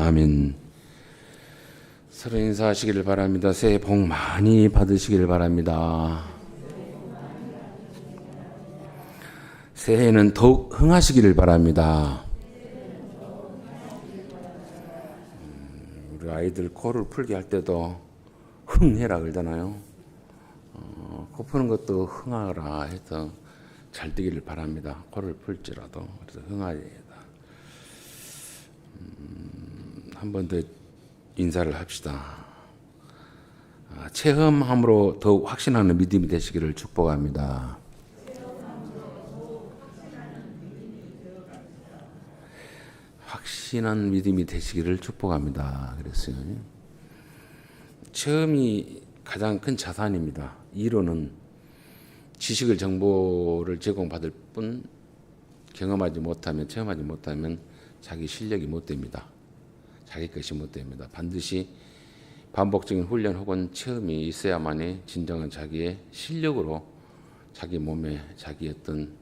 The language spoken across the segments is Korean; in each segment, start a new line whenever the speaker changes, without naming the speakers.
아멘. 서로 인사하시기를 바랍니다. 새해 복 많이 받으시기를 바랍니다. 새해는 더욱 흥하시기를 바랍니다. 우리 아이들 코를 풀게 할 때도 흥해라 그러잖아요. 코 푸는 것도 흥하라 해서 잘 되기를 바랍니다. 코를 풀지라도. 그래서 흥하여야 한 번 더 인사를 합시다. 체험함으로 더욱 확신하는 믿음이 되시기를 축복합니다. 확신한 믿음이 되시기를 축복합니다. 그랬어요. 체험이 가장 큰 자산입니다. 이론은 지식을 정보를 제공받을 뿐 경험하지 못하면 체험하지 못하면 자기 실력이 못 됩니다. 자기 것이 못 됩니다. 반드시 반복적인 훈련 혹은 체험이 있어야만이 진정한 자기의 실력으로 자기 몸에 자기 어떤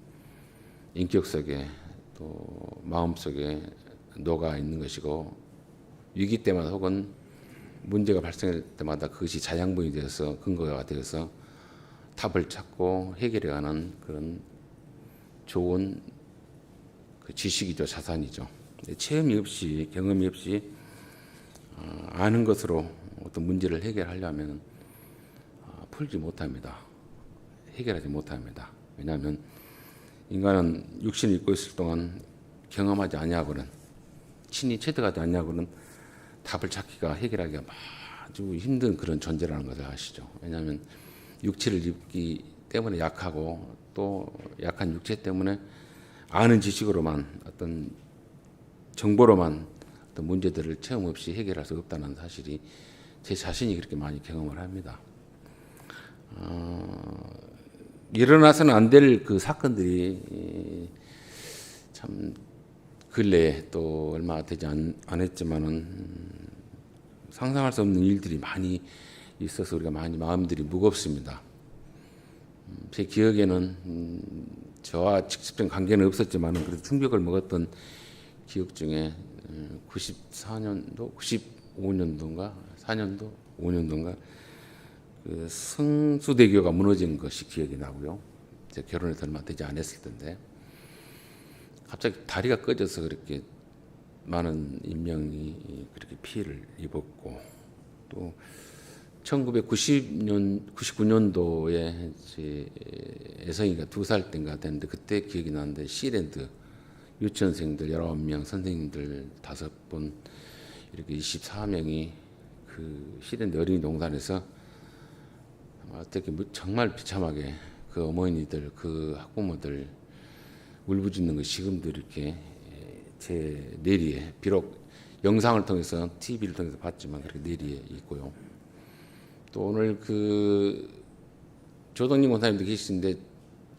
인격 속에 또 마음 속에 녹아 있는 것이고 위기 때마다 혹은 문제가 발생할 때마다 그것이 자양분이 되어서 근거가 되어서 답을 찾고 해결해가는 그런 좋은 그 지식이죠. 자산이죠. 체험이 없이 경험이 없이 아는 것으로 어떤 문제를 해결하려면 풀지 못합니다. 해결하지 못합니다. 왜냐하면 인간은 육신을 입고 있을 동안 경험하지 아니하고는 친히 체득하지 아니하고는 답을 찾기가 해결하기가 아주 힘든 그런 존재라는 것을 아시죠. 왜냐하면 육체를 입기 때문에 약하고 또 약한 육체 때문에 아는 지식으로만 어떤 정보로만 어떤 문제들을 체험 없이 해결할 수 없다는 사실이 제 자신이 그렇게 많이 경험을 합니다. 일어나서는 안 될 그 사건들이 참 근래에 또 얼마 되지 않았지만은 상상할 수 없는 일들이 많이 있어서 우리가 많이 마음들이 무겁습니다. 제 기억에는 저와 직접적인 관계는 없었지만은 그래도 충격을 먹었던 기억 중에 94년도, 95년도인가, 4년도, 5년도인가 그 성수대교가 무너진 것이 기억이 나고요. 제 결혼해서 얼마 되지 않았을 텐데 갑자기 다리가 꺼져서 그렇게 많은 인명이 그렇게 피해를 입었고 또 1999년도에 제 애성이가 2살 때인가 됐는데 그때 기억이 나는데 시랜드 유치원생들 19명, 선생님들 5분 이렇게 24명이 그 시랜드 어린이 동산에서 어떻게 정말 비참하게 그 어머니들, 그 학부모들 울부짖는 것이 지금도 이렇게 제 뇌리에 비록 영상을 통해서 TV를 통해서 봤지만 그렇게 뇌리에 있고요. 또 오늘 그 조동님 원사님도 계시는데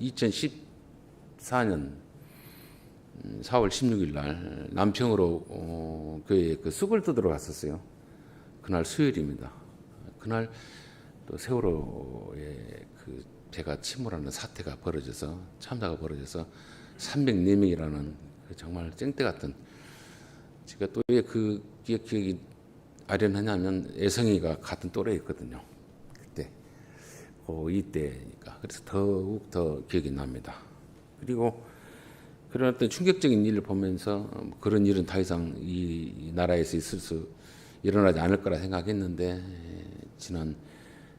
2014년 4월 16일 날 남평으로 교회에 그 쑥을 뜯으러 갔었어요. 그날 수요일입니다. 그날 또 세월호에 그 배가 침몰하는 사태가 벌어져서 참사가 벌어져서 304명이라는 그 정말 쨍대 같은 제가 또 왜 그 기억이 아련하냐면 애성이가 같은 또래였거든요. 그때 이때니까 그래서 더욱 더 기억이 납니다. 그리고 그런 어떤 충격적인 일을 보면서 그런 일은 더 이상 이 나라에서 일어나지 않을 거라 생각했는데 지난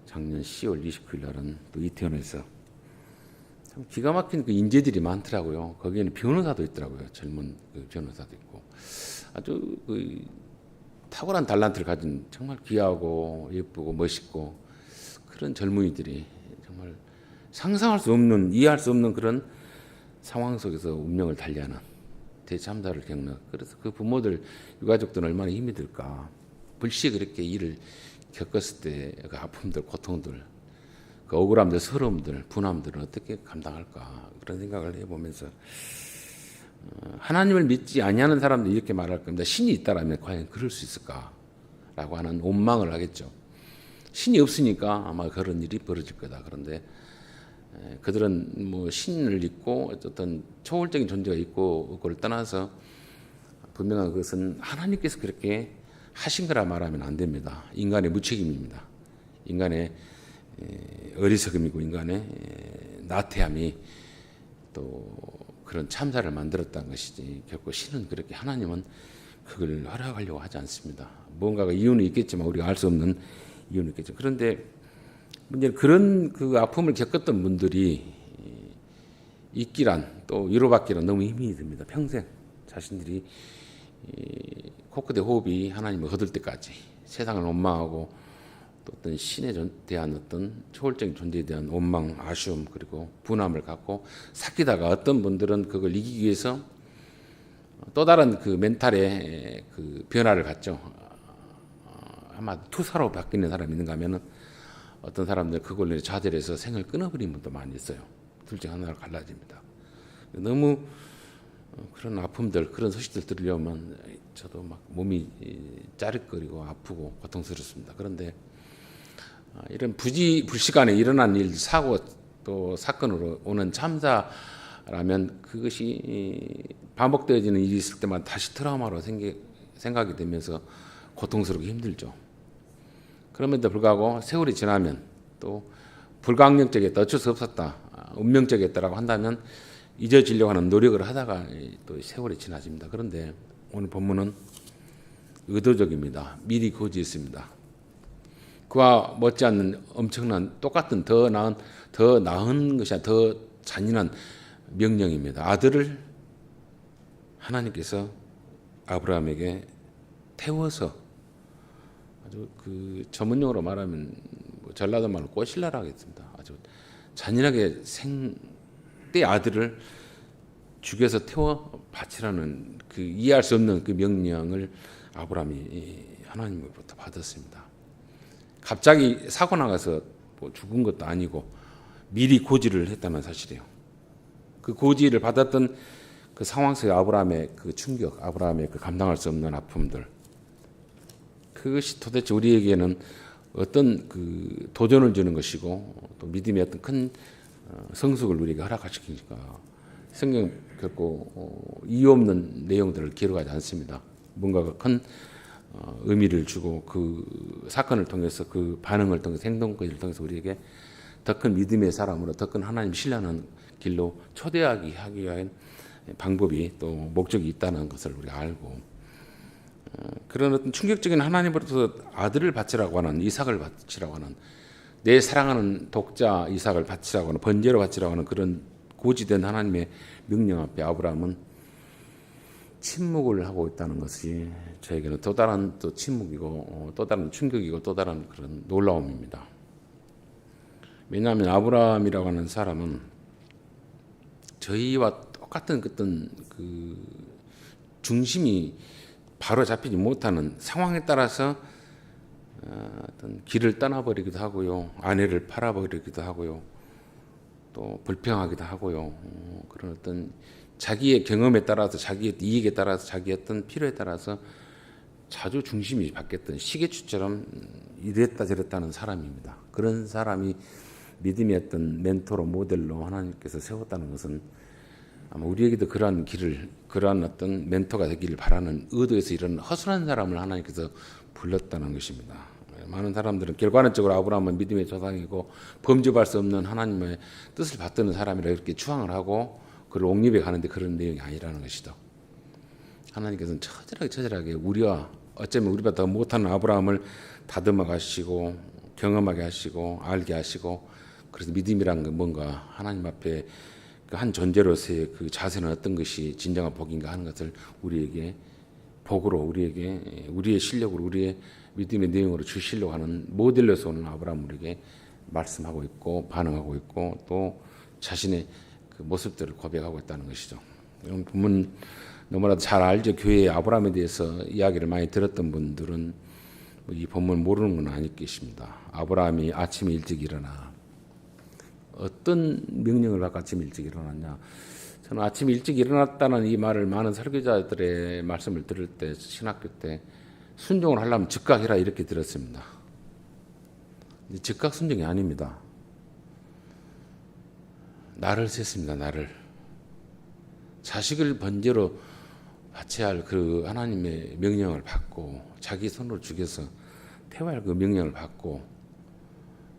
작년 10월 29일 날은 또 이태원에서 참 기가 막힌 그 인재들이 많더라고요. 거기에는 변호사도 있더라고요. 젊은 그 변호사도 있고 아주 그 탁월한 달란트를 가진 정말 귀하고 예쁘고 멋있고 그런 젊은이들이 정말 상상할 수 없는 이해할 수 없는 그런 상황 속에서 운명을 달리하는 대참사를 겪는 그래서 그 부모들 유가족들은 얼마나 힘이 들까 불시에 그렇게 일을 겪었을 때 그 아픔들 고통들 그 억울함들 서러움들 분함들을 어떻게 감당할까 그런 생각을 해보면서 하나님을 믿지 아니하는 사람들이 이렇게 말할 겁니다. 신이 있다라면 과연 그럴 수 있을까라고 하는 원망을 하겠죠. 신이 없으니까 아마 그런 일이 벌어질 거다. 그런데 그들은 뭐 신을 믿고 어떤 초월적인 존재가 있고 그걸 떠나서 분명한 것은 하나님께서 그렇게 하신 거라 말하면 안 됩니다. 인간의 무책임입니다. 인간의 어리석음이고 인간의 나태함이 또 그런 참사를 만들었다는 것이지, 결코 신은 그렇게, 하나님은 그걸 허락하려고 하지 않습니다. 뭔가가 이유는 있겠지만 우리가 알 수 없는 이유는 있겠죠. 그런데 문제는 그런 그 아픔을 겪었던 분들이 있기란, 또 위로받기란 너무 힘이 듭니다. 평생 자신들이 코끝에 호흡이 하나님을 거둘 때까지 세상을 원망하고 또 어떤 신에 대한 어떤 초월적인 존재에 대한 원망, 아쉬움, 그리고 분함을 갖고 삭히다가 어떤 분들은 그걸 이기기 위해서 또 다른 그 멘탈의 그 변화를 갖죠. 아마 투사로 바뀌는 사람이 있는가 하면은 어떤 사람들 그걸로 좌절해서 생을 끊어버리는 분도 많이 있어요. 둘 중 하나로 갈라집니다. 너무 그런 아픔들, 그런 소식들 들으려면 저도 막 몸이 짜릿거리고 아프고 고통스럽습니다. 그런데 이런 불시간에 일어난 일, 사고 또 사건으로 오는 참사라면 그것이 반복되어지는 일이 있을 때만 다시 트라우마로 생각이 되면서 고통스럽고 힘들죠. 그럼에도 불구하고 세월이 지나면 또 불가항력적이었다, 어쩔 수 없었다, 운명적이었다라고 한다면 잊어지려고 하는 노력을 하다가 또 세월이 지나집니다. 그런데 오늘 본문은 의도적입니다. 미리 고지했습니다. 그와 못지않는 엄청난 똑같은 더 나은 것이 아니라 더 잔인한 명령입니다. 아들을 하나님께서 아브라함에게 태워서, 아주 그 전문용어로 말하면 전라도 말로 꼬실라라 하겠습니다. 아주 잔인하게 때 아들을 죽여서 태워 바치라는 그 이해할 수 없는 그 명령을 아브라함이 하나님으로부터 받았습니다. 갑자기 사고 나가서 뭐 죽은 것도 아니고 미리 고지를 했다는 사실이에요. 그 고지를 받았던 그 상황 속에 아브라함의 그 충격, 아브라함의 그 감당할 수 없는 아픔들, 그것이 도대체 우리에게는 어떤 그 도전을 주는 것이고 또 믿음의 어떤 큰 성숙을 우리에게 허락하시니까 성경 결코 이유 없는 내용들을 기록하지 않습니다. 뭔가가 큰 의미를 주고 그 사건을 통해서, 그 반응을 통해서, 행동까지를 통해서 우리에게 더 큰 믿음의 사람으로, 더 큰 하나님 신뢰하는 길로 초대하기 하기 위한 방법이 또 목적이 있다는 것을 우리가 알고, 그런 어떤 충격적인 하나님으로부터 아들을 바치라고 하는, 이삭을 바치라고 하는, 내 사랑하는 독자 이삭을 바치라고 하는, 번제로 바치라고 하는 그런 고지된 하나님의 명령 앞에 아브라함은 침묵을 하고 있다는 것이 저에게는 또 다른 또 침묵이고 또 다른 충격이고 또 다른 그런 놀라움입니다. 왜냐하면 아브라함이라고 하는 사람은 저희와 똑같은 어떤 그 중심이 바로 잡히지 못하는 상황에 따라서 어떤 길을 떠나버리기도 하고요, 아내를 팔아버리기도 하고요, 또 불평하기도 하고요, 그런 어떤 자기의 경험에 따라서, 자기의 이익에 따라서, 자기의 어떤 필요에 따라서 자주 중심이 바뀌었던 시계추처럼 이랬다 저랬다는 사람입니다. 그런 사람이 믿음의 어떤 멘토로, 모델로 하나님께서 세웠다는 것은 아마 우리에게도 그러한 길을, 그러한 어떤 멘토가 되기를 바라는 의도에서 이런 허술한 사람을 하나님께서 불렀다는 것입니다. 많은 사람들은 결과론적으로 아브라함은 믿음의 조상이고 범접할 수 없는 하나님의 뜻을 받드는 사람이라 이렇게 추앙을 하고 그를 옥립해 가는데 그런 내용이 아니라는 것이죠. 하나님께서는 처절하게 우리와, 어쩌면 우리보다 더 못하는 아브라함을 다듬어 가시고 경험하게 하시고 알게 하시고, 그래서 믿음이란 건 뭔가 하나님 앞에 그 한 존재로서의 그 자세는 어떤 것이 진정한 복인가 하는 것을 우리에게 복으로, 우리에게 우리의 실력으로, 우리의 믿음의 내용으로 주시려고 하는 모델로서 오는 아브라함 우리에게 말씀하고 있고 반응하고 있고 또 자신의 그 모습들을 고백하고 있다는 것이죠. 여러분 본문 너무나도 잘 알죠. 교회의 아브라함에 대해서 이야기를 많이 들었던 분들은 이 본문 모르는 건 아닐 것입니다. 아브라함이 아침에 일찍 일어나, 어떤 명령을 받고 아침 일찍 일어났냐. 저는 아침 일찍 일어났다는 이 말을 많은 설교자들의 말씀을 들을 때, 신학교 때 순종을 하려면 즉각해라 이렇게 들었습니다. 즉각 순종이 아닙니다. 날을 셌습니다. 날을. 자식을 번제로 바쳐야 할 그 하나님의 명령을 받고 자기 손으로 죽여서 태워야 할 그 명령을 받고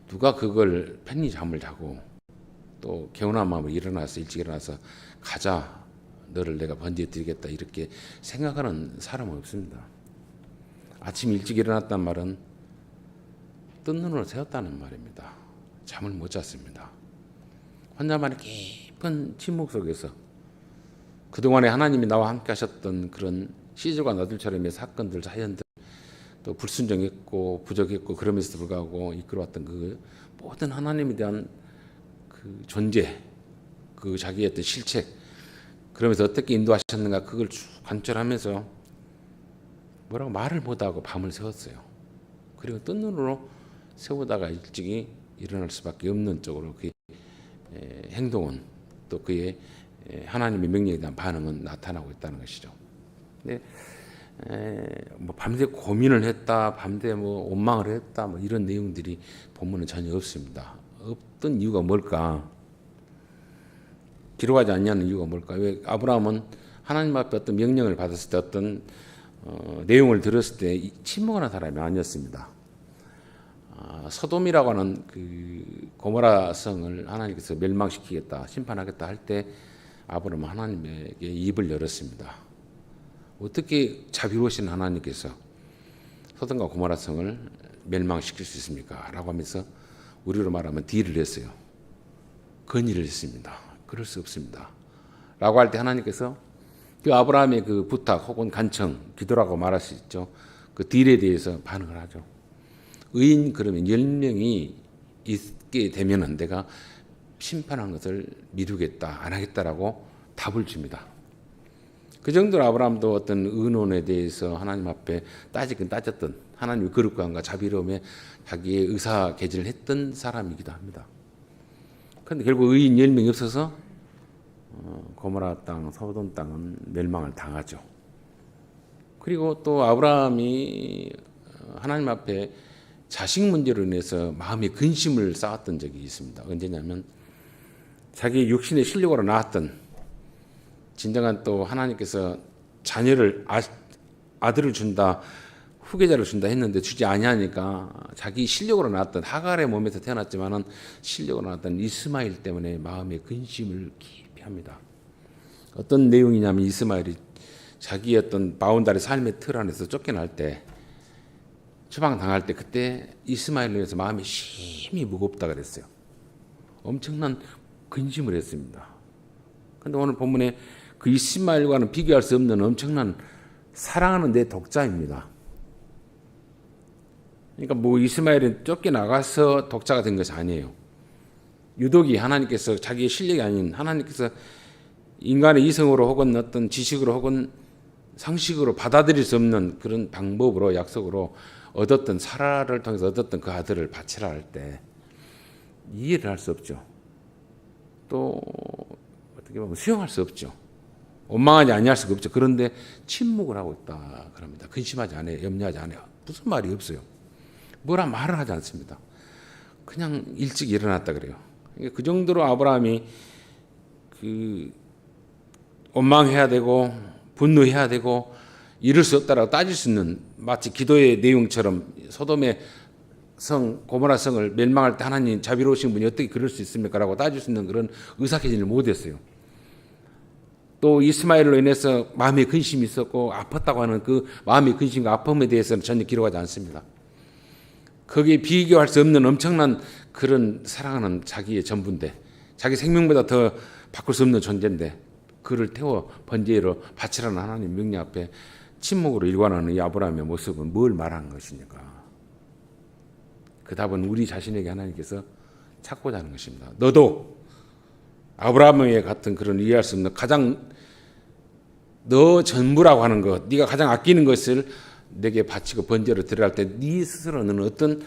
누가 그걸 편히 잠을 자고 또 개운한 마음으로 일어나서 일찍 일어나서 가자 너를 내가 번제해 드리겠다 이렇게 생각하는 사람은 없습니다. 아침 일찍 일어났단 말은 뜬 눈으로 새웠다는 말입니다. 잠을 못 잤습니다. 혼자만의 깊은 침묵 속에서 그동안에 하나님이 나와 함께 하셨던 그런 시절과 나들처럼의 사건들, 사연들, 또 불순종했고 부족했고 그러면서도 불구하고 이끌어왔던 그 모든 하나님에 대한 그 존재, 그 자기의 어떤 실책, 그러면서 어떻게 인도하셨는가 그걸 쭉 관찰하면서 뭐라고 말을 못하고 밤을 새웠어요. 그리고 뜬 눈으로 세우다가 일찍이 일어날 수밖에 없는 쪽으로 그의 행동은 또 그의 하나님의 명령에 대한 반응은 나타나고 있다는 것이죠. 근데 뭐 밤새 고민을 했다, 밤새 뭐 원망을 했다, 뭐 이런 내용들이 본문은 전혀 없습니다. 없던 이유가 뭘까? 기록하지 않냐는 이유가 뭘까? 왜 아브라함은 하나님 앞에 어떤 명령을 받았을 때 어떤 내용을 들었을 때 침묵하는 사람이 아니었습니다. 소돔이라고 하는 그 고모라 성을 하나님께서 멸망시키겠다, 심판하겠다 할 때 아브라함은 하나님에게 입을 열었습니다. 어떻게 자비로우신 하나님께서 소돔과 고모라 성을 멸망시킬 수 있습니까? 라고 하면서 우리로 말하면 딜을 했어요. 건의를 했습니다. 그럴 수 없습니다. 라고 할 때 하나님께서 그 아브라함의 그 부탁 혹은 간청, 기도라고 말할 수 있죠. 그 딜에 대해서 반응을 하죠. 의인 그러면 10명이 있게 되면은 내가 심판한 것을 미루겠다, 안 하겠다라고 답을 줍니다. 그 정도로 아브라함도 어떤 의논에 대해서 하나님 앞에 따지긴 따졌던 하나님의 거룩함과 자비로움에 자기의 의사 개진을 했던 사람이기도 합니다. 그런데 결국 의인 10명이 없어서 고모라 땅, 소돔 땅은 멸망을 당하죠. 그리고 또 아브라함이 하나님 앞에 자식 문제로 인해서 마음의 근심을 쌓았던 적이 있습니다. 언제냐면 자기 육신의 실력으로 낳았던 진정한 또 하나님께서 자녀를 아들을 준다, 후계자를 준다 했는데 주지 아니하니까 자기 실력으로 낳았던 하갈의 몸에서 태어났지만은 실력으로 낳았던 이스마엘 때문에 마음의 근심을 깊이 합니다. 어떤 내용이냐면 이스마엘이 자기 어떤 바운다리 삶의 틀 안에서 쫓겨날 때 추방당할 때 그때 이스마엘로 인해서 마음이 심히 무겁다 그랬어요. 엄청난 근심을 했습니다. 그런데 오늘 본문에 그 이스마엘과는 비교할 수 없는 엄청난 사랑하는 내 독자입니다. 그러니까 뭐 이스마엘은 쫓겨나가서 독자가 된 것이 아니에요. 유독이 하나님께서 자기의 실력이 아닌 하나님께서 인간의 이성으로 혹은 어떤 지식으로 혹은 상식으로 받아들일 수 없는 그런 방법으로 약속으로 얻었던 사라를 통해서 얻었던 그 아들을 바치라 할 때 이해를 할 수 없죠. 또 어떻게 보면 수용할 수 없죠. 원망하지 아니할 수가 없죠. 그런데 침묵을 하고 있다 그럽니다. 근심하지 않아요. 염려하지 않아요. 무슨 말이 없어요. 뭐라 말을 하지 않습니다. 그냥 일찍 일어났다 그래요. 그 정도로 아브라함이 그 원망해야 되고 분노해야 되고 이럴 수 없다라고 따질 수 있는 마치 기도의 내용처럼 소돔의 성 고모라 성을 멸망할 때 하나님 자비로우신 분이 어떻게 그럴 수 있습니까라고 따질 수 있는 그런 의사개진을 못했어요. 또 이스마엘로 인해서 마음의 근심이 있었고 아팠다고 하는 그 마음의 근심과 아픔에 대해서는 전혀 기록하지 않습니다. 거기에 비교할 수 없는 엄청난 그런 사랑하는 자기의 전부인데 자기 생명보다 더 바꿀 수 없는 존재인데 그를 태워 번제로 바치라는 하나님 명령 앞에 침묵으로 일관하는 이 아브라함의 모습은 뭘 말하는 것입니까? 그 답은 우리 자신에게 하나님께서 찾고자 하는 것입니다. 너도 아브라함의 같은 그런 이해할 수 없는 가장 너 전부라고 하는 것, 네가 가장 아끼는 것을 내게 바치고 번제로 드려야 할 때 네 스스로는 어떤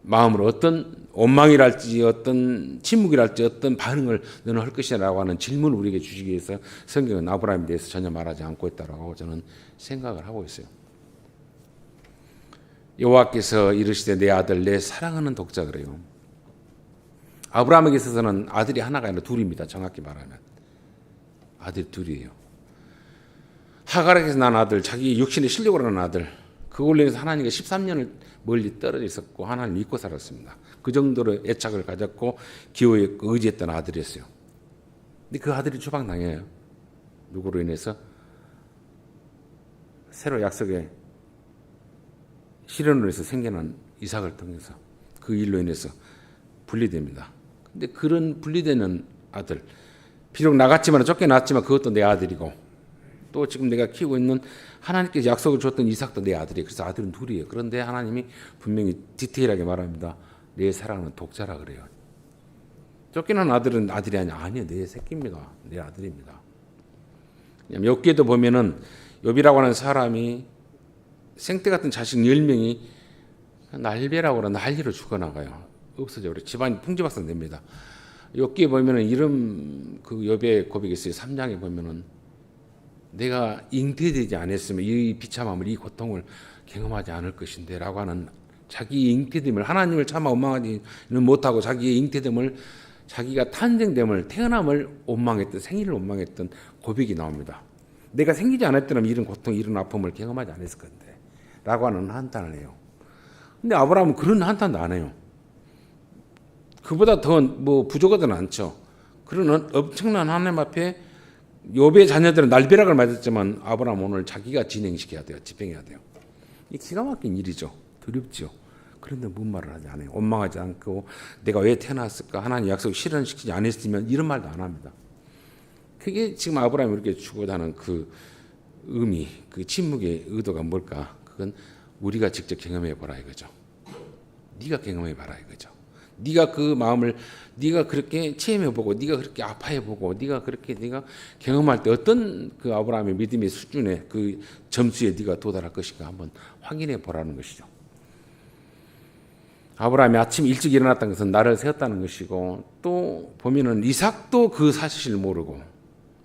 마음으로 어떤 원망이랄지 어떤 침묵이랄지 어떤 반응을 너는 할 것이라고 하는 질문을 우리에게 주시기 위해서 성경은 아브라함에 대해서 전혀 말하지 않고 있다고 저는 생각을 하고 있어요. 여호와께서 이르시되 내 아들 내 사랑하는 독자 그래요. 아브라함에게 있어서는 아들이 하나가 아니라 둘입니다. 정확히 말하면 아들이 둘이에요. 하갈에게서 난 아들, 자기 육신의 실력으로 난 아들, 그걸로 인해서 하나님과 13년을 멀리 떨어져 있었고 하나님 믿고 살았습니다. 그 정도로 애착을 가졌고 기호했고 의지했던 아들이었어요. 근데 그 아들이 추방당해요. 누구로 인해서? 새로 약속의 실현으로 해서 생겨난 이삭을 통해서 그 일로 인해서 분리됩니다. 근데 그런 분리되는 아들, 비록 나갔지만 쫓겨났지만 그것도 내 아들이고 또 지금 내가 키우고 있는 하나님께서 약속을 줬던 이삭도 내 아들이에요. 그래서 아들은 둘이에요. 그런데 하나님이 분명히 디테일하게 말합니다. 내 사랑하는 독자라 그래요. 쫓겨난 아들은 아들이 아니에요. 내 새끼입니다. 내 아들입니다. 욥기에도 보면은 욥이라고 하는 사람이 생떼 같은 자식 10명이 날벼락으로 난리로 죽어나가요. 없어져 버려. 집안이 풍지박산됩니다. 욥기에 보면은 이런 그 욥의 고백이 있어요. 3장에 보면은 내가 잉태되지 않았으면 이 비참함을 이 고통을 경험하지 않을 것인데라고 하는 자기 잉태됨을 하나님을 차마 원망하지는 못하고 자기의 잉태됨을 자기가 탄생됨을 태어남을 원망했던 생일을 원망했던 고백이 나옵니다. 내가 생기지 않았더라면 이런 고통 이런 아픔을 경험하지 않았을 건데 라고 하는 한탄을 해요. 근데 아브라함은 그런 한탄도 안 해요. 그보다 더 뭐 부족하지는 않죠. 그러나 엄청난 하나님 앞에 욥의 자녀들은 날벼락을 맞았지만 아브라함은 오늘 자기가 진행시켜야 돼요. 집행해야 돼요. 이 기가 막힌 일이죠. 두렵죠. 그런데 뭔 말을 하지 않아요. 원망하지 않고 내가 왜 태어났을까? 하나님 약속 실현시키지 않았으면 이런 말도 안 합니다. 그게 지금 아브라함이 이렇게 주고자 하는 그 의미, 그 침묵의 의도가 뭘까? 그건 우리가 직접 경험해 보라 이거죠. 네가 경험해 봐라 이거죠. 네가 그 마음을 네가 그렇게 체험해 보고 네가 그렇게 아파해 보고 네가 경험할 때 어떤 그 아브라함의 믿음의 수준의 그 점수에 네가 도달할 것인가 한번 확인해 보라는 것이죠. 아브라함이 아침 일찍 일어났다는 것은 나를 세웠다는 것이고 또 보면은 이삭도 그 사실을 모르고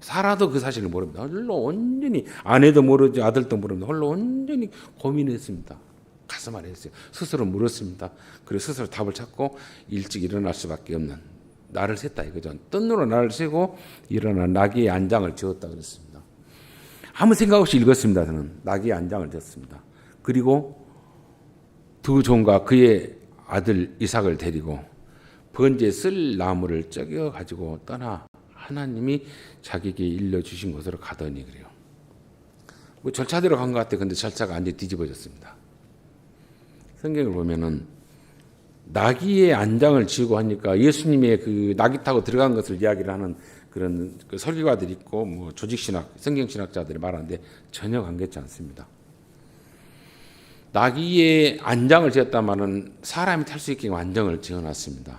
사라도 그 사실을 모릅니다. 홀로 온전히 아내도 모르지 아들도 모릅니다. 홀로 온전히 고민했습니다. 가슴 안에 했어요. 스스로 물었습니다. 그리고 스스로 답을 찾고 일찍 일어날 수밖에 없는 나를 셌다 이거죠. 뜬 눈으로 나를 세고 일어나 나귀의 안장을 지었다 그랬습니다. 아무 생각 없이 읽었습니다. 저는 나귀의 안장을 지었습니다. 그리고 두 종과 그의 아들 이삭을 데리고 번제에 쓸 나무를 쪄겨 가지고 떠나 하나님이 자기에게 일러주신 곳으로 가더니 그래요. 뭐 절차대로 간 것 같아요. 근데 절차가 완전히 뒤집어졌습니다. 성경을 보면은 나귀의 안장을 지고 하니까 예수님의 그 나귀 타고 들어간 것을 이야기를 하는 그런 그 설교가들이 있고 뭐 조직신학, 성경신학자들이 말하는데 전혀 관계치 않습니다. 나귀의 안장을 지었다마는 사람이 탈 수 있게 안장을 지어놨습니다.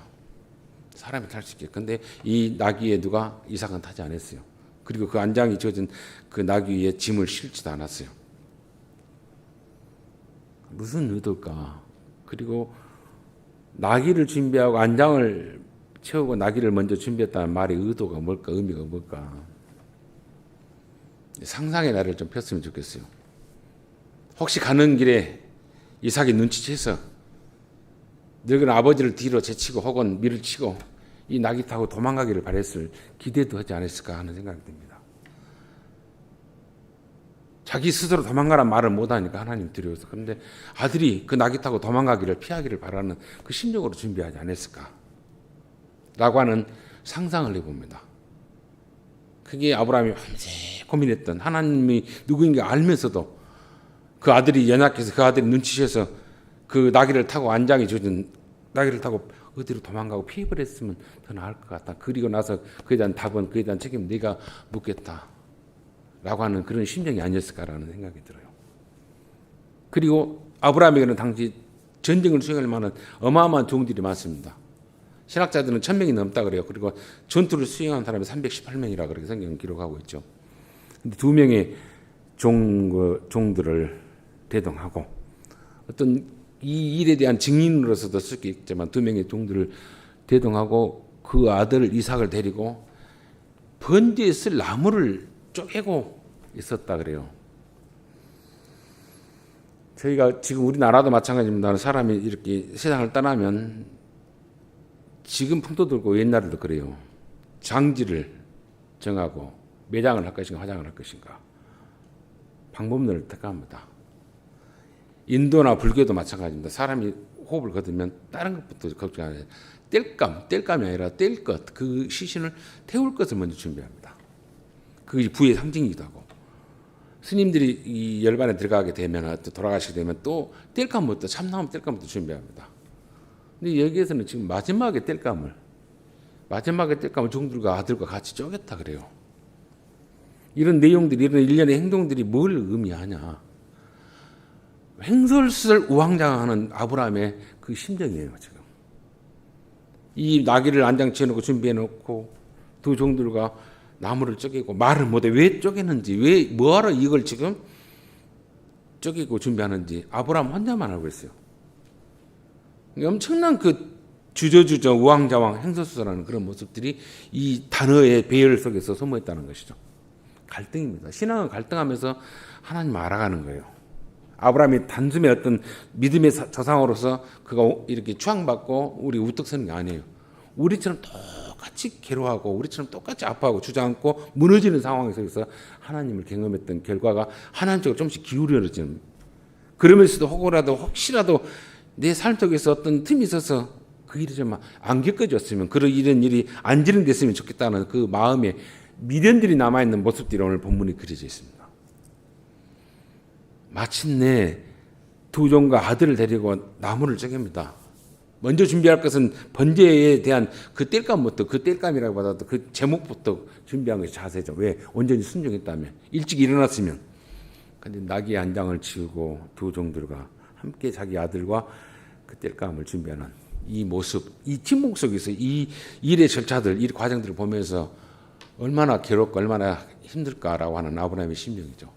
사람이 탈 수 있게. 근데 이 나귀에 누가 이삭은 타지 않았어요. 그리고 그 안장이 지어진 그 나귀 위에 짐을 실지도 않았어요. 무슨 의도일까? 그리고 나귀를 준비하고 안장을 채우고 나귀를 먼저 준비했다는 말의 의도가 뭘까? 의미가 뭘까? 상상의 나를 좀 폈으면 좋겠어요. 혹시 가는 길에 이삭이 눈치채서 늙은 아버지를 뒤로 제치고 혹은 밀을 치고 이 나귀 타고 도망가기를 바랬을 기대도 하지 않았을까 하는 생각이 듭니다. 자기 스스로 도망가란 말을 못하니까 하나님 두려워서. 그런데 아들이 그 나귀 타고 도망가기를 피하기를 바라는 그 심정으로 준비하지 않았을까 라고 하는 상상을 해봅니다. 그게 아브라함이 밤새 고민했던 하나님이 누구인가 알면서도 그 아들이 연약해서 그 아들이 눈치채서 그 나귀를 타고 안장이 젖은 나귀를 타고 어디로 도망가고 피해버렸으면 더 나을 것 같다. 그리고 나서 그에 대한 답은 그에 대한 책임은 네가 묻겠다 라고 하는 그런 심정이 아니었을까라는 생각이 들어요. 그리고 아브라함에게는 당시 전쟁을 수행할 만한 어마어마한 종들이 많습니다. 신학자들은 1000명이 넘다 그래요. 그리고 전투를 수행한 사람이 318명이라 그렇게 성경은 기록하고 있죠. 근데 2명의 종들을 대동하고 어떤 이 일에 대한 증인으로서도 쓸 수 있지만 2명의 종들을 대동하고 그 아들 이삭을 데리고 번제에 쓸 나무를 쪼개고 있었다 그래요. 저희가 지금 우리나라도 마찬가지입니다. 사람이 이렇게 세상을 떠나면 지금 풍도 들고 옛날에도 그래요. 장지를 정하고 매장을 할 것인가 화장을 할 것인가 방법론을 택합니다. 인도나 불교도 마찬가지입니다. 사람이 호흡을 거두면 다른 것부터 걱정 안 해요. 뗄감이 아니라 뗄 것, 그 시신을 태울 것을 먼저 준비합니다. 그게 부의 상징이기도 하고, 스님들이 이 열반에 들어가게 되면, 돌아가시게 되면 또 뗄감부터, 참나무 뗄감부터 준비합니다. 근데 여기에서는 지금 마지막에 뗄감을 종들과 아들과 같이 쪼갰다 그래요. 이런 내용들이, 이런 일련의 행동들이 뭘 의미하냐? 횡설수설 우왕좌왕하는 아브라함의 그 심정이에요. 지금 이 나귀를 안장치해놓고 준비해놓고 두 종들과 나무를 쪼개고, 말을 못해. 왜 쪼개는지, 왜 뭐하러 이걸 지금 쪼개고 준비하는지 아브라함 혼자만 알고 있어요. 엄청난 그 주저주저 우왕좌왕 횡설수설하는 그런 모습들이 이 단어의 배열 속에서 소모했다는 것이죠. 갈등입니다. 신앙은 갈등하면서 하나님을 알아가는 거예요. 아브라함이 단숨에 어떤 믿음의 조상으로서 그가 이렇게 추앙받고 우리 우뚝 서는 게 아니에요. 우리처럼 똑같이 괴로워하고, 우리처럼 똑같이 아파하고 주저앉고 무너지는 상황 속에서 하나님을 경험했던 결과가 하나님 쪽으로 조금씩 기울여지는, 그러면서도 혹시라도 내 삶 속에서 어떤 틈이 있어서 그 일이 좀 안 겪어졌으면, 이런 일이 안 진행됐으면 좋겠다는 그 마음에 미련들이 남아있는 모습들이 오늘 본문에 그려져 있습니다. 마침내 두 종과 아들을 데리고 나무를 쪼갭니다. 먼저 준비할 것은 번제에 대한 그 뗄감부터, 그 뗄감이라고 받아도 그 제목부터 준비한 것이 자세죠. 왜? 온전히 순종했다면, 일찍 일어났으면. 그런데 나귀 안장을 치우고 두 종들과 함께 자기 아들과 그 뗄감을 준비하는 이 모습, 이 침묵 속에서 이 일의 절차들, 이 과정들을 보면서 얼마나 괴롭고 얼마나 힘들까라고 하는 아브라함의 심정이죠.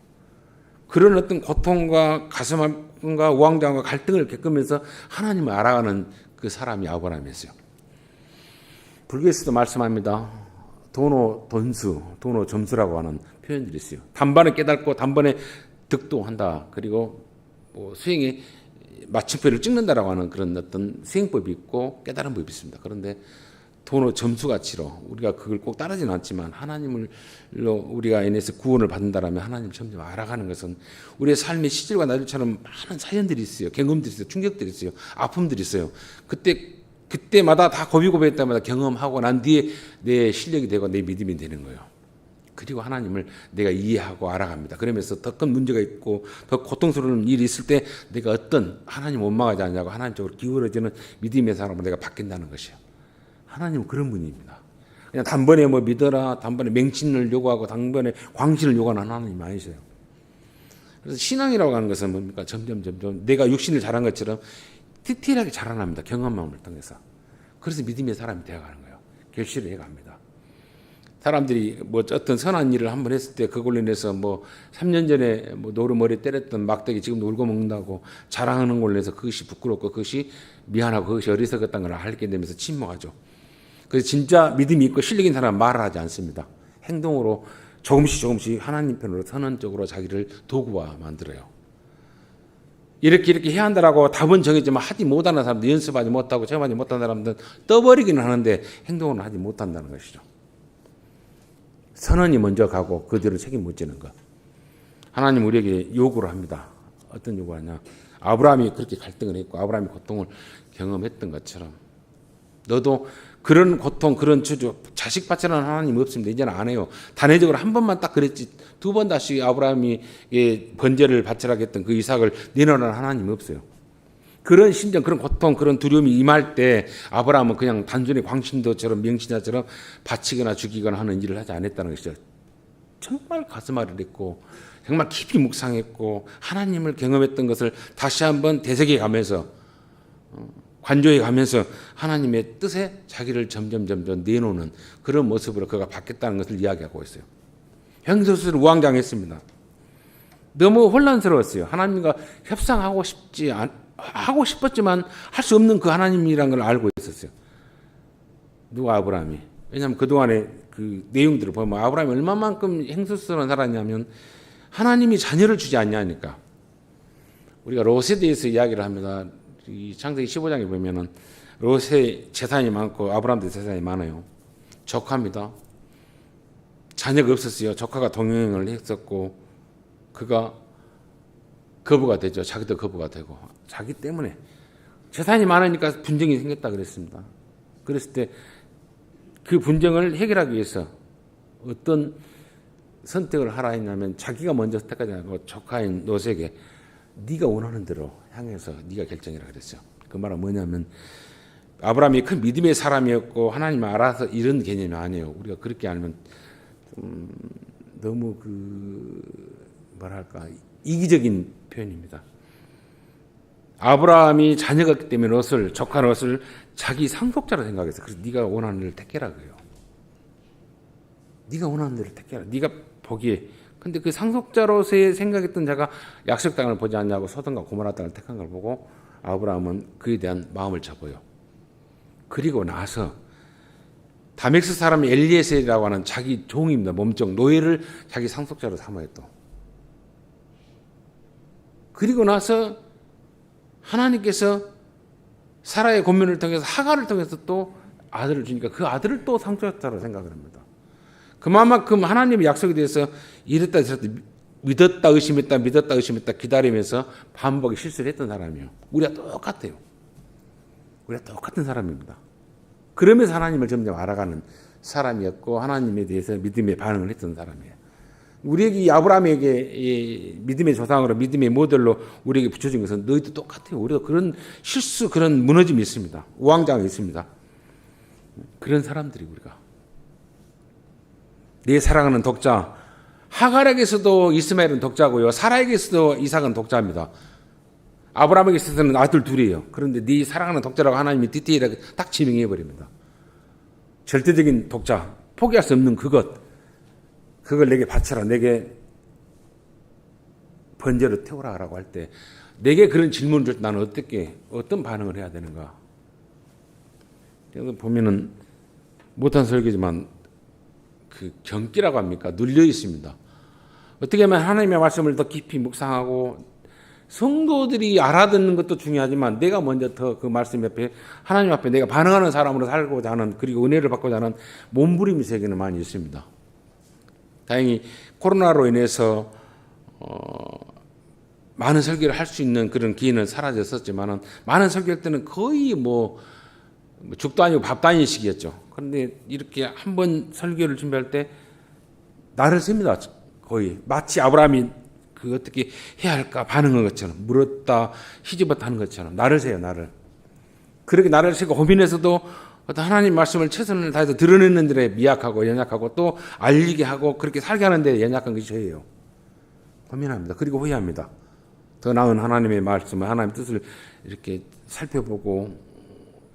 그런 어떤 고통과 가슴 아픔과 우왕좌왕과 갈등을 겪으면서 하나님을 알아가는 그 사람이 아브라함이었어요. 불교에서도 말씀합니다. 도노 점수라고 하는 표현들이 있어요. 단번에 깨닫고 단번에 득도한다. 그리고 수행에 마침표를 찍는다라고 하는 그런 어떤 수행법이 있고 깨달은 법이 있습니다. 그런데 도노 점수가치로 우리가 그걸 꼭 따르지는 않지만 하나님을로 우리가 인해서 구원을 받는다라면 하나님 점점 알아가는 것은 우리의 삶의 시절과 나들처럼 많은 사연들이 있어요. 경험들이 있어요. 충격들이 있어요. 아픔들이 있어요. 그때마다 다 고비고비할 때마다 경험하고 난 뒤에 내 실력이 되고 내 믿음이 되는 거예요. 그리고 하나님을 내가 이해하고 알아갑니다. 그러면서 더 큰 문제가 있고 더 고통스러운 일이 있을 때 내가 어떤 하나님 원망하지 않냐고 하나님 쪽으로 기울어지는 믿음의 사람으로 내가 바뀐다는 것이에요. 하나님은 그런 분입니다. 그냥 단번에 믿어라, 단번에 맹신을 요구하고 단번에 광신을 요구하는 하나님이 아니세요. 그래서 신앙이라고 하는 것은 뭡니까? 점점 내가 육신을 자란 것처럼 디테일하게 자라납니다. 경험함을 통해서. 그래서 믿음의 사람이 되어가는 거예요. 결실을 해갑니다. 사람들이 어떤 선한 일을 한번 했을 때 그걸로 인해서 3년 전에 노루머리 때렸던 막대기 지금도 울고 먹는다고 자랑하는 걸로 해서 그것이 부끄럽고 그것이 미안하고 그것이 어리석었다는 걸 알게 되면서 침묵하죠. 그래서 진짜 믿음이 있고 실력 있는 사람은 말을 하지 않습니다. 행동으로 조금씩 하나님 편으로 선언적으로 자기를 도구화 만들어요. 이렇게 해야 한다라고 답은 정해지만 하지 못하는 사람들, 연습하지 못하고 체험하지 못하는 사람들은 떠버리기는 하는데 행동은 하지 못한다는 것이죠. 선언이 먼저 가고 그대로 책임 못 지는 것. 하나님 우리에게 요구를 합니다. 어떤 요구하냐? 아브라함이 그렇게 갈등을 했고 아브라함이 고통을 경험했던 것처럼 너도 그런 고통, 그런 주저, 자식 받자는 하나님 없습니다. 이제는 안 해요. 단회적으로 한 번만 딱 그랬지 두 번 다시 아브라함이 번제를 바치라고 했던 그 이삭을 내놓으라는 하나님 없어요. 그런 심정, 그런 고통, 그런 두려움이 임할 때 아브라함은 그냥 단순히 광신도처럼 명신자처럼 바치거나 죽이거나 하는 일을 하지 않았다는 것이죠. 정말 가슴 아리랬고 정말 깊이 묵상했고 하나님을 경험했던 것을 다시 한번 되새겨 가면서 관조해 가면서 하나님의 뜻에 자기를 점점 내놓는 그런 모습으로 그가 바뀌었다는 것을 이야기하고 있어요. 횡설수설 우왕좌왕했습니다. 너무 혼란스러웠어요. 하나님과 협상하고 하고 싶었지만 할 수 없는 그 하나님이라는 걸 알고 있었어요. 누가? 아브라함이. 왜냐하면 그동안의 그 내용들을 보면 아브라함이 얼마만큼 횡설수설한 사람이냐면 하나님이 자녀를 주지 않냐니까. 우리가 롯에 대해서 이야기를 합니다. 이 창세기 15장에 보면은 롯의 재산이 많고 아브라함도 재산이 많아요. 조카입니다. 자녀가 없었어요. 조카가 동행을 했었고 그가 거부가 되죠. 자기도 거부가 되고 자기 때문에 재산이 많으니까 분쟁이 생겼다 그랬습니다. 그랬을 때 그 분쟁을 해결하기 위해서 어떤 선택을 하라 했냐면 자기가 먼저 선택하지 않고 조카인 롯에게 네가 원하는 대로 향해서 네가 결정해라 그랬죠. 그 말은 뭐냐면 아브라함이 큰 믿음의 사람이었고 하나님 알아서 이런 개념이 아니에요. 우리가 그렇게 알면 좀 너무 뭐랄까 이기적인 표현입니다. 아브라함이 자녀가 있기 때문에 롯을 조카 롯을 자기 상속자로 생각해서 그래서 네가 원하는 대로 택해라 그래요. 네가 원하는 대로 택해라. 네가 보기에 근데 그 상속자로서의 생각했던 자가 약속 땅을 보지 않냐고 소돔과 고모라 땅을 택한 걸 보고 아브라함은 그에 대한 마음을 접어요. 그리고 나서 다멕스 사람 엘리에셀이라고 하는 자기 종입니다. 몸종 노예를 자기 상속자로 삼아요 또. 그리고 나서 하나님께서 사라의 권면을 통해서 하갈을 통해서 또 아들을 주니까 그 아들을 또 상속자로 생각을 합니다. 그만큼 하나님의 약속에 대해서 이랬다 저랬다 믿었다 의심했다 믿었다 의심했다 기다리면서 반복의 실수를 했던 사람이에요. 우리가 똑같아요. 우리가 똑같은 사람입니다. 그러면서 하나님을 점점 알아가는 사람이었고 하나님에 대해서 믿음의 반응을 했던 사람이에요. 우리에게 아브라함에게 믿음의 조상으로 믿음의 모델로 우리에게 붙여진 것은 너희도 똑같아요. 우리도 그런 실수 그런 무너짐이 있습니다. 우왕좌왕이 있습니다. 그런 사람들이 우리가 내 사랑하는 독자 하갈에게서도 이스마엘은 독자고요. 사라에게서도 이삭은 독자입니다. 아브라함에게 있어서는 아들 둘이에요. 그런데 네 사랑하는 독자라고 하나님이 디테일하게 딱 지명해 버립니다. 절대적인 독자, 포기할 수 없는 그걸 내게 바쳐라. 내게 번제로 태우라라고 할 때 내게 그런 질문을 줄 때 나는 어떤 반응을 해야 되는가? 보면은 못한 설교지만 그 경기라고 합니까? 눌려 있습니다. 어떻게 하면 하나님의 말씀을 더 깊이 묵상하고 성도들이 알아듣는 것도 중요하지만 내가 먼저 더 그 말씀 옆에 하나님 앞에 내가 반응하는 사람으로 살고자 하는 그리고 은혜를 받고자 하는 몸부림의 세계는 많이 있습니다. 다행히 코로나로 인해서 많은 설교를 할 수 있는 그런 기회는 사라졌었지만은 많은 설교할 때는 거의 죽도 아니고 밥도 아닌 시기였죠. 그런데 이렇게 한번 설교를 준비할 때 나를 셉니다. 거의 마치 아브라함이 어떻게 해야 할까 반응한 것처럼 물었다 희집었다 하는 것처럼 나를 세요. 나를 그렇게 나를 세고 고민해서도 어떤 하나님 말씀을 최선을 다해서 드러내는 데에 미약하고 연약하고 또 알리게 하고 그렇게 살게 하는 데 연약한 것이 저예요. 고민합니다. 그리고 후회합니다. 더 나은 하나님의 말씀을 하나님의 뜻을 이렇게 살펴보고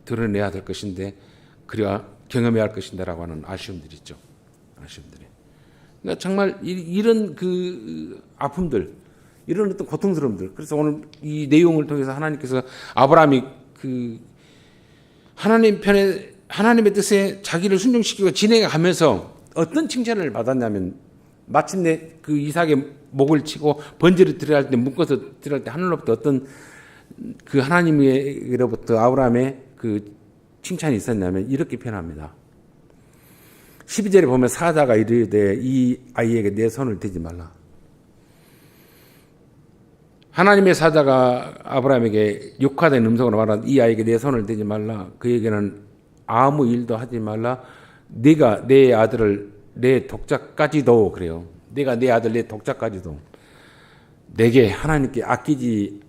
드러내야 될 것인데 그래야 경험해야 할 것인데라고 하는 아쉬움들이 있죠. 아쉬움들이. 그러니까 정말 이런 아픔들, 이런 어떤 고통스러움들. 그래서 오늘 이 내용을 통해서 하나님께서 아브라함이 하나님의 뜻에 자기를 순종시키고 진행하면서 어떤 칭찬을 받았냐면 마침내 그 이삭의 목을 치고 번제를 드려야 할 때 묶어서 드려야 할 때 하늘로부터 어떤 그 하나님으로부터 아브라함의 그 칭찬이 있었냐면 이렇게 표현합니다. 12절에 보면 사자가 이르되 이 아이에게 내 손을 대지 말라. 하나님의 사자가 아브라함에게 육화된 음성으로 말한 이 아이에게 내 손을 대지 말라. 그에게는 아무 일도 하지 말라. 네가 내 아들을 내 독자까지도 그래요. 내가 내 아들 내 독자까지도 내게 하나님께 아끼지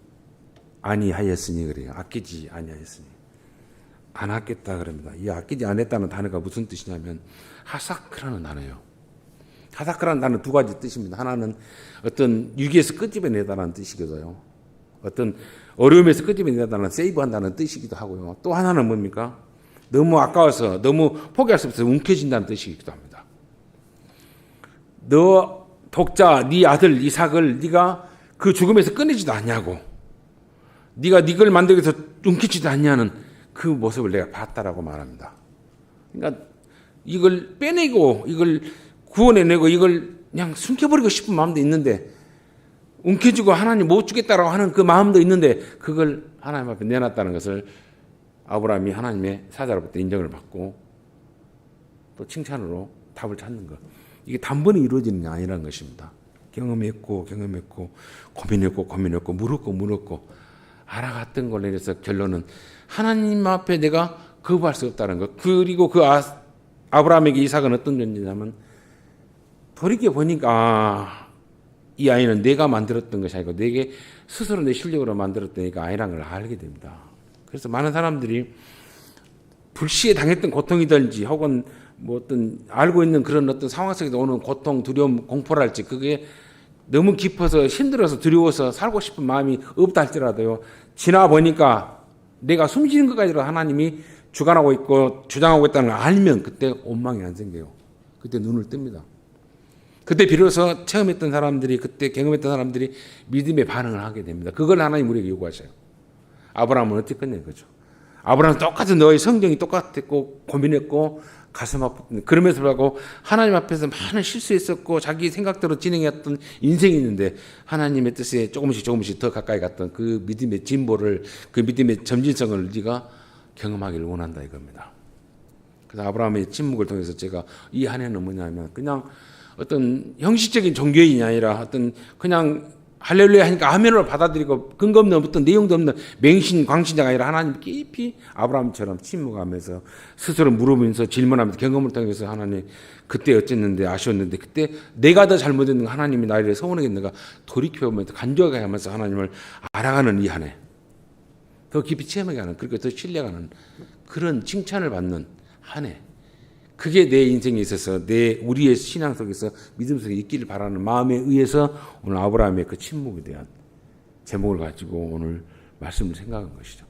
아니하였으니 그래요. 아끼지 아니하였으니 안 아꼈다 그럽니다. 이 아끼지 않았다는 단어가 무슨 뜻이냐면 하사크라는 단어예요. 하사크라는 단어 두 가지 뜻입니다. 하나는 어떤 위기에서 끄집어내다라는 뜻이기도요. 어떤 어려움에서 끄집어내다라는 세이브한다는 뜻이기도 하고요. 또 하나는 뭡니까? 너무 아까워서 너무 포기할 수 없어서 움켜진다는 뜻이기도 합니다. 너 독자, 네 아들 이삭을 네가 그 죽음에서 꺼내지도 않냐고, 네가 네걸 만들기 위해서 움켜쥐지도 않냐는 그 모습을 내가 봤다라고 말합니다. 그러니까 이걸 빼내고 이걸 구원해내고 이걸 그냥 숨겨버리고 싶은 마음도 있는데 움켜쥐고 하나님 못 주겠다라고 하는 그 마음도 있는데 그걸 하나님 앞에 내놨다는 것을 아브라함이 하나님의 사자로부터 인정을 받고 또 칭찬으로 답을 찾는 것. 이게 단번에 이루어지는 게 아니라는 것입니다. 경험했고 고민했고 물었고 알아갔던 걸로 해서 결론은 하나님 앞에 내가 거부할 수 없다는 것. 그리고 그 아브라함에게 이삭은 어떤 존재냐면 돌이켜 보니까 이 아이는 내가 만들었던 것이 아니고 내게 스스로 내 실력으로 만들었던 애가 아니라는 걸 알게 됩니다. 그래서 많은 사람들이 불시에 당했던 고통이든지 혹은 뭐 어떤 알고 있는 그런 어떤 상황 속에서 오는 고통, 두려움, 공포랄지 그게 너무 깊어서 힘들어서 두려워서 살고 싶은 마음이 없다 할지라도요. 지나 보니까 내가 숨쉬는 것까지도 하나님이 주관하고 있고 주장하고 있다는 걸 알면 그때 원망이 안 생겨요. 그때 눈을 뜹니다. 그때 비로소 체험했던 사람들이 그때 경험했던 사람들이 믿음의 반응을 하게 됩니다. 그걸 하나님 우리에게 요구하셔요. 아브라함은 어떻게 끝낸 거죠? 아브라함은 똑같은 너의 성경이 똑같았고 고민했고 가슴 아팠던 그럼에도 불구하고 하나님 앞에서 많은 실수했었고 자기 생각대로 진행했던 인생이 있는데 하나님의 뜻에 조금씩 더 가까이 갔던 그 믿음의 진보를 그 믿음의 점진성을 네가 경험하기를 원한다 이겁니다. 그래서 아브라함의 침묵을 통해서 제가 이 한 해는 뭐냐면 그냥 어떤 형식적인 종교인이 아니라 어떤 그냥 할렐루야 하니까 아멘으로 받아들이고 근거 없는 어떤 내용도 없는 맹신 광신자가 아니라 하나님 깊이 아브라함처럼 침묵하면서 스스로 물으면서 질문하면서 경험을 통해서 하나님 그때 어쨌는데 아쉬웠는데 그때 내가 더 잘못했는가 하나님이 나를 서운하겠는가 돌이켜보면서 간절하게 하면서 하나님을 알아가는 이 한 해 더 깊이 체험하게 하는 그리고 더 신뢰하는 그런 칭찬을 받는 한 해 그게 내 인생에 있어서 우리의 신앙 속에서 믿음 속에 있기를 바라는 마음에 의해서 오늘 아브라함의 그 침묵에 대한 제목을 가지고 오늘 말씀을 생각한 것이죠.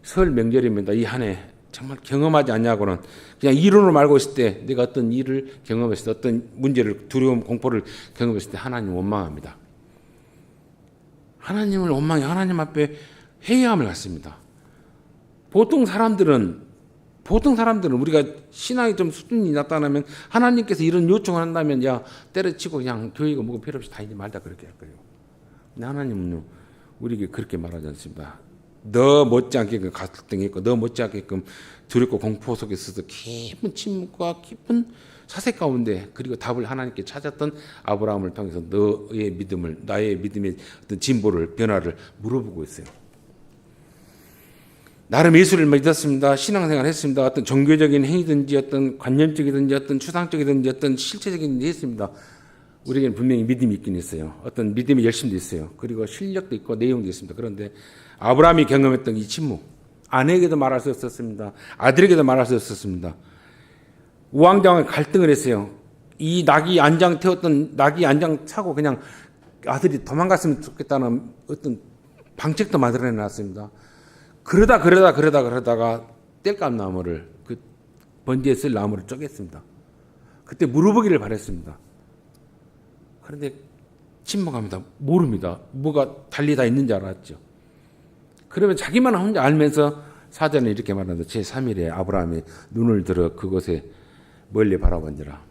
설 명절입니다. 이 한 해 정말 경험하지 않냐고는 그냥 이론으로 알고 있을 때 내가 어떤 일을 경험했을 때 어떤 문제를 두려움 공포를 경험했을 때 하나님 원망합니다. 하나님을 원망해 하나님 앞에 회의함을 갖습니다. 보통 사람들은 우리가 신앙이 좀 수준이 나타나면 하나님께서 이런 요청을 한다면 야 때려치고 그냥 교회가 뭐고 필요 없이 다니지 말자 그렇게 할 거예요. 근데 하나님은 우리에게 그렇게 말하지 않습니다. 너 못지않게끔 갈등이 있고 너 못지않게끔 두렵고 공포 속에 있어서 깊은 침묵과 깊은 사색 가운데 그리고 답을 하나님께 찾았던 아브라함을 통해서 나의 믿음의 어떤 진보를 변화를 물어보고 있어요. 나름 예수를 믿었습니다. 신앙생활 했습니다. 어떤 종교적인 행위든지 어떤 관념적이든지 어떤 추상적이든지 어떤 실체적인 일이 했습니다. 우리에게는 분명히 믿음이 있긴 있어요. 어떤 믿음의 열심도 있어요. 그리고 실력도 있고 내용도 있습니다. 그런데 아브라함이 경험했던 이 침묵, 아내에게도 말할 수 없었습니다. 아들에게도 말할 수 없었습니다. 우왕좌왕 갈등을 했어요. 이 낙이 안장 차고 그냥 아들이 도망갔으면 좋겠다는 어떤 방책도 만들어내 놨습니다. 그러다가 땔감 나무를 그 번지에 쓸 나무를 쪼갰습니다. 그때 물어보기를 바랬습니다. 그런데 침묵합니다. 모릅니다. 뭐가 달리 다 있는 줄 알았죠. 그러면 자기만 혼자 알면서 사전에 이렇게 말합니다. 제3일에 아브라함이 눈을 들어 그곳에 멀리 바라본지라.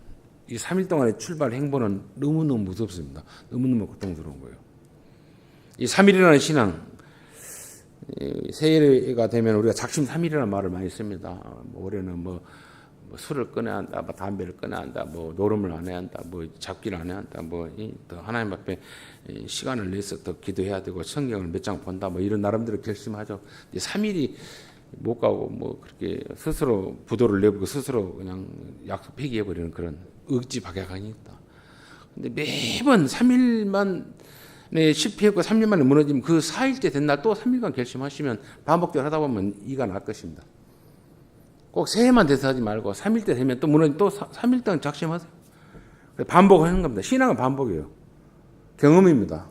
이 3일 동안의 출발 행보는 너무너무 무섭습니다. 너무너무 고통스러운 거예요. 이 3일이라는 신앙 새해가 되면 우리가 작심삼일이라는 말을 많이 씁니다. 올해는 뭐 술을 끊어야 한다, 뭐 담배를 끊어야 한다, 뭐 노름을 안 해야 한다, 뭐 잡기를 안 해야 한다, 또 하나님 앞에 시간을 내서 더 기도해야 되고 성경을 몇 장 본다, 뭐 이런 나름대로 결심하죠. 3일이 못 가고 뭐 그렇게 스스로 부도를 내보고 스스로 그냥 약속 폐기해버리는 그런 억지 박약함이 있다. 근데 매번 3일만 실패했고 3일 만에 무너지면 그 4일째 된 날 또 3일간 결심하시면 반복적으로 하다 보면 이가 날 것입니다. 꼭 새해만 돼서 하지 말고 3일째 되면 또 무너지면 또 3일 동안 작심하세요. 반복하는 겁니다. 신앙은 반복이에요. 경험입니다.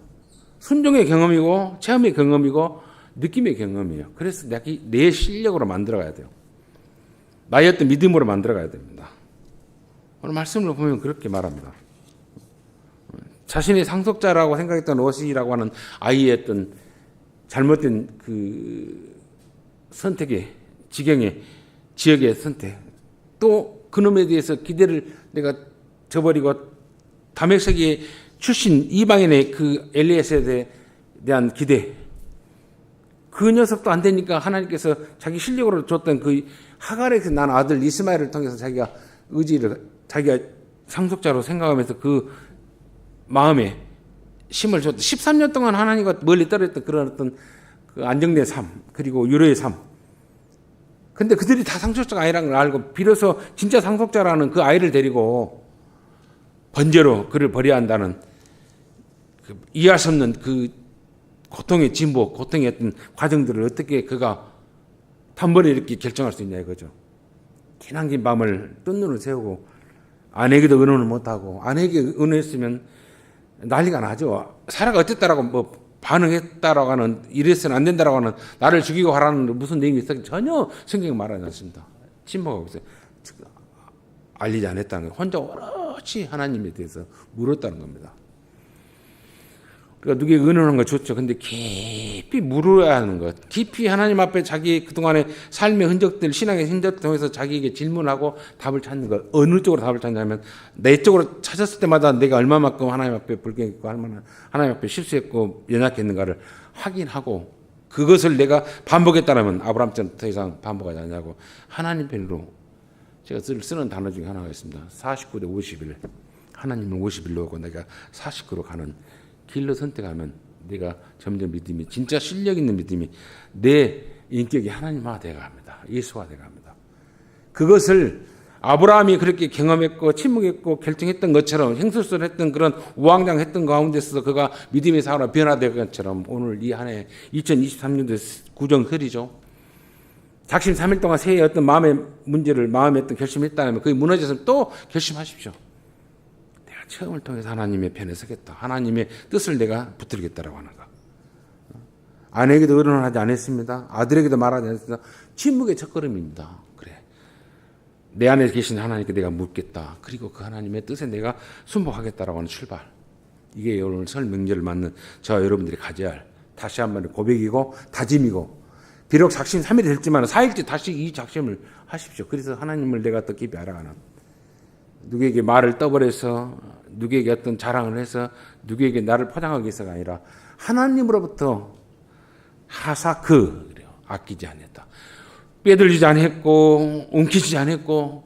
순종의 경험이고 체험의 경험이고 느낌의 경험이에요. 그래서 내 실력으로 만들어가야 돼요. 나의 어떤 믿음으로 만들어가야 됩니다. 오늘 말씀을 보면 그렇게 말합니다. 자신의 상속자라고 생각했던 롯이라고 하는 아이의 어떤 잘못된 그 선택의 지역의 선택 또 그놈에 대해서 기대를 내가 저버리고 다메섹의 출신 이방인의 그 엘리에셀에 대한 기대 그 녀석도 안 되니까 하나님께서 자기 실력으로 줬던 그 하갈에서 난 아들 이스마엘을 통해서 자기가 상속자로 생각하면서 그 마음에 힘을 줬다. 13년 동안 하나님과 멀리 떨어졌던 그런 어떤 그 안정된 삶, 그리고 유로의 삶. 근데 그들이 다 상속자가 아니라는 걸 알고 비로소 진짜 상속자라는 그 아이를 데리고 번제로 그를 버려야 한다는 그 이해할 수 없는 그 고통의 진보, 고통의 어떤 과정들을 어떻게 그가 단번에 이렇게 결정할 수 있냐 이거죠. 기나긴 밤을 뜬 눈을 세우고 아내에게도 의논을 못하고 아내에게 의논했으면 난리가 나죠. 사라가 어땠다라고 뭐 반응했다라고 하는 이래서는 안 된다라고 하는 나를 죽이고 하라는 무슨 내용이 있어 전혀 성경에 말하지 않습니다. 침묵하고 있어요. 알리지 않았다는 거예요. 혼자 오롯이 하나님에 대해서 물었다는 겁니다. 그러니까 누구에게 의논하는 거 좋죠. 근데 깊이 물어야 하는 것. 깊이 하나님 앞에 자기 그동안의 삶의 흔적들, 신앙의 흔적을 통해서 자기에게 질문하고 답을 찾는 것. 어느 쪽으로 답을 찾냐면 내 쪽으로 찾았을 때마다 내가 얼마만큼 하나님 앞에 불경했고 얼마나 하나님 앞에 실수했고 연약했는가를 확인하고 그것을 내가 반복했다면 아브라함처럼 더 이상 반복하지 않냐고 하나님 편으로 제가 쓰는 단어 중에 하나가 있습니다. 49대 51. 하나님은 51로 하고 내가 49로 가는 길로 선택하면 내가 점점 믿음이 진짜 실력 있는 믿음이 내 인격이 하나님화 되어갑니다. 예수화 되어갑니다. 그것을 아브라함이 그렇게 경험했고 침묵했고 결정했던 것처럼 행설설했던 그런 우왕좌왕했던 가운데서 그가 믿음의 사람으로 변화된 것처럼 오늘 이 한 해 2023년도 구정설이죠. 작심 3일 동안 새해 어떤 마음의 문제를 마음에 어떤 결심했다면 그게 무너져서 또 결심하십시오. 체험을 통해서 하나님의 편에 서겠다. 하나님의 뜻을 내가 붙들겠다라고 하는 거. 아내에게도 의논을 하지 않았습니다. 아들에게도 말하지 않았습니다. 침묵의 첫걸음입니다. 그래. 내 안에 계신 하나님께 내가 묻겠다. 그리고 그 하나님의 뜻에 내가 순복하겠다라고 하는 출발. 이게 오늘 설 명절을 맞는 저와 여러분들이 가져야 할 다시 한번 고백이고 다짐이고 비록 작심 3일이 됐지만 4일째 다시 이 작심을 하십시오. 그래서 하나님을 내가 더 깊이 알아가는 누구에게 말을 떠버려서 누구에게 어떤 자랑을 해서 누구에게 나를 포장하기 위해서가 아니라 하나님으로부터 하사크 그래요. 아끼지 않았다. 빼돌리지 않았고 움키지 않았고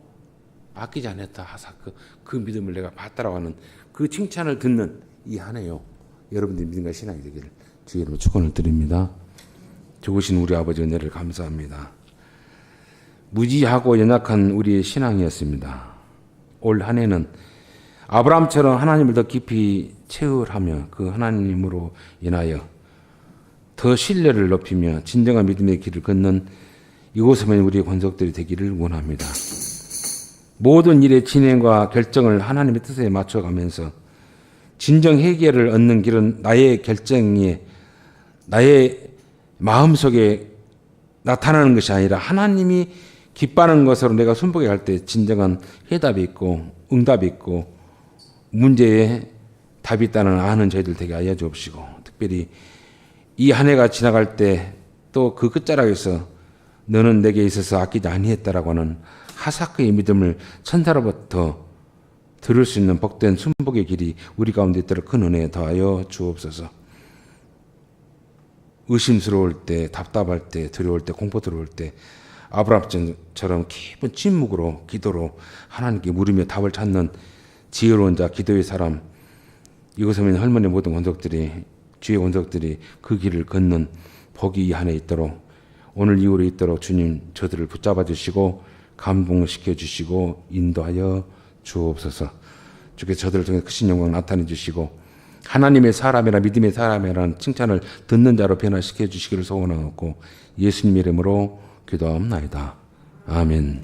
아끼지 않았다. 하사크 그 믿음을 내가 받다라고 하는 그 칭찬을 듣는 이 한 해요. 여러분들의 믿음과 신앙이 되기를 주의 이름으로 축원을 드립니다. 좋으신 우리 아버지 은혜를 감사합니다. 무지하고 연약한 우리의 신앙이었습니다. 올 한 해는 아브라함처럼 하나님을 더 깊이 체험하며 그 하나님으로 인하여 더 신뢰를 높이며 진정한 믿음의 길을 걷는 이곳에만 우리의 권속들이 되기를 원합니다. 모든 일의 진행과 결정을 하나님의 뜻에 맞춰가면서 진정 해결을 얻는 길은 나의 결정이 나의 마음속에 나타나는 것이 아니라 하나님이 기뻐하는 것으로 내가 순복해 갈 때 진정한 해답이 있고 응답이 있고 문제에 답이 있다는 아는 저희들 되게 하여 주옵시고 특별히 이 한 해가 지나갈 때 또 그 끝자락에서 너는 내게 있어서 아끼지 아니했다라고 하는 하사크의 믿음을 천사로부터 들을 수 있는 복된 순복의 길이 우리 가운데 있도록 큰 은혜 더하여 주옵소서. 의심스러울 때, 답답할 때, 두려울 때, 공포 들어올 때 아브라함처럼 깊은 침묵으로 기도로 하나님께 물으며 답을 찾는 지혜로운 자, 기도의 사람 이곳에 있는 할머니 모든 권속들이 주의 권속들이 그 길을 걷는 복이 이 안에 있도록 오늘 이후로 있도록 주님 저들을 붙잡아 주시고 감동시켜 주시고 인도하여 주옵소서. 주께서 저들을 통해 크신 영광 나타내 주시고 하나님의 사람이라 믿음의 사람이라는 칭찬을 듣는 자로 변화시켜 주시기를 소원하고 예수님 이름으로 기도하옵나이다. 아멘.